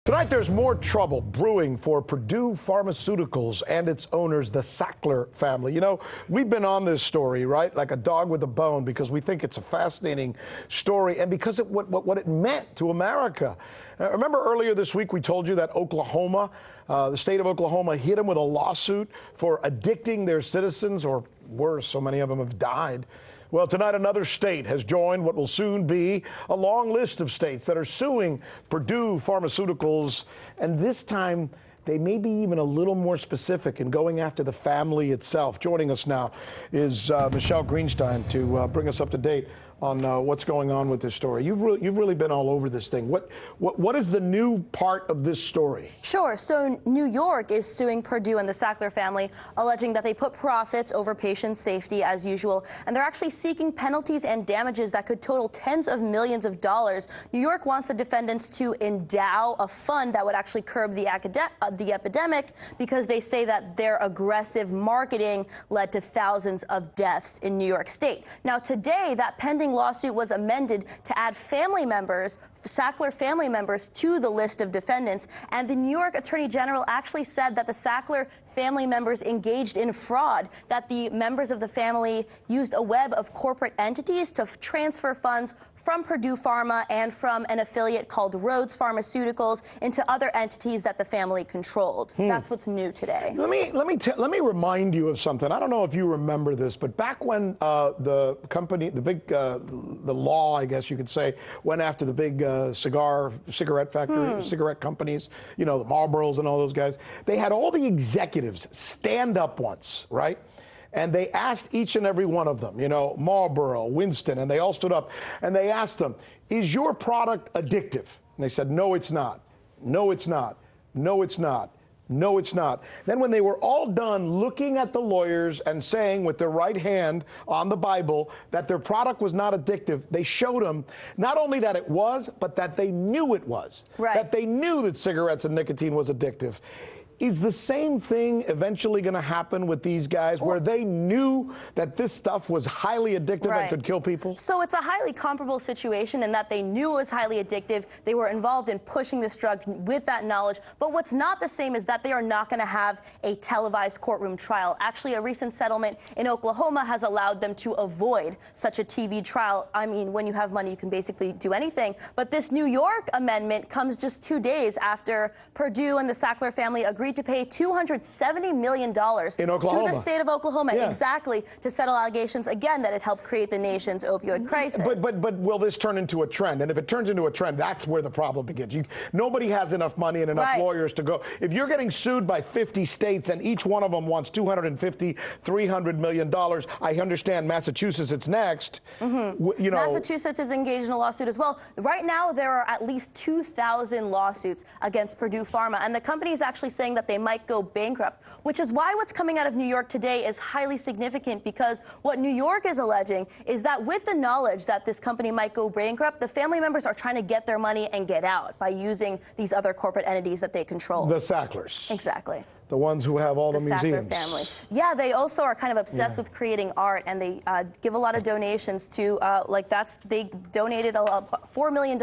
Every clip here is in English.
Tonight, there's more trouble brewing for Purdue Pharmaceuticals and its owners, the Sackler family. You know, we've been on this story, right, like a dog with a bone, because we think it's a fascinating story and because of what it meant to America. Remember earlier this week we told you that Oklahoma, the state of Oklahoma, hit them with a lawsuit for addicting their citizens, or worse, so many of them have died. Well, tonight another state has joined what will soon be a long list of states that are suing Purdue Pharmaceuticals, and this time they may be even a little more specific in going after the family itself. Joining us now is Michele Greenstein to bring us up to date on what's going on with this story. You've really been all over this thing. What is the new part of this story? Sure. So New York is suing Purdue and the Sackler family, alleging that they put profits over patient safety as usual, and they're actually seeking penalties and damages that could total tens of millions of dollars. New York wants the defendants to endow a fund that would actually curb the epidemic, because they say that their aggressive marketing led to thousands of deaths in New York State. Now, today, that pending lawsuit was amended to add family members, Sackler family members, to the list of defendants. And the New York Attorney General actually said that the Sackler family members engaged in fraud, that the members of the family used a web of corporate entities to transfer funds from Purdue Pharma and from an affiliate called Rhodes Pharmaceuticals into other entities that the family controlled. That's what's new today. Let me remind you of something. I don't know if you remember this, but back when the company, the law, I guess you could say, went after the big cigarette factory, cigarette companies, you know, the Marlboros and all those guys, they had all the executives stand up once, right? And they asked each and every one of them, you know, Marlboro, Winston, and they all stood up and they asked them, is your product addictive? And they said, no, it's not. No, it's not. No, it's not. No, it's not. Then when they were all done looking at the lawyers and saying with their right hand on the Bible that their product was not addictive, they showed them not only that it was, but that they knew it was. Right. That they knew that cigarettes and nicotine was addictive. Is the same thing eventually going to happen with these guys, where they knew that this stuff was highly addictive and could kill people? So it's a highly comparable situation in that they knew it was highly addictive. They were involved in pushing this drug with that knowledge. But what's not the same is that they are not going to have a televised courtroom trial. Actually, a recent settlement in Oklahoma has allowed them to avoid such a TV trial. I mean, when you have money, you can basically do anything. But this New York amendment comes just 2 days after Purdue and the Sackler family agreed to pay $270 million to the state of Oklahoma, exactly, to settle allegations, again, that it helped create the nation's opioid crisis. But will this turn into a trend? And if it turns into a trend, that's where the problem begins. Nobody has enough money and enough lawyers to go. If you're getting sued by 50 states and each one of them wants $250, $300 million, I understand Massachusetts, it's next. You know, Massachusetts is engaged in a lawsuit as well. Right now, there are at least 2,000 lawsuits against Purdue Pharma, and the company is actually saying that they might go bankrupt, which is why what's coming out of New York today is highly significant, because what New York is alleging is that with the knowledge that this company might go bankrupt, the family members are trying to get their money and get out by using these other corporate entities that they control. The Sacklers. Exactly. The ones who have all the museums. Sackler family. Yeah, they also are kind of obsessed with creating art, and they give a lot of donations to, they donated $4 million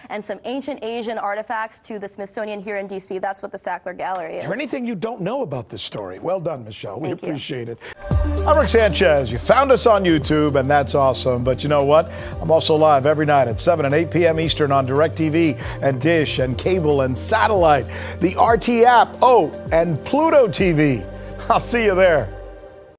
and some ancient Asian artifacts to the Smithsonian here in D.C. That's what the Sackler Gallery is. Is there anything you don't know about this story? Well done, Michele. We appreciate it. I'm Rick Sanchez. You found us on YouTube, and that's awesome. But you know what? I'm also live every night at 7 and 8 p.m. Eastern on DirecTV and Dish and cable and satellite, the RT app, and Pluto TV. I'll see you there.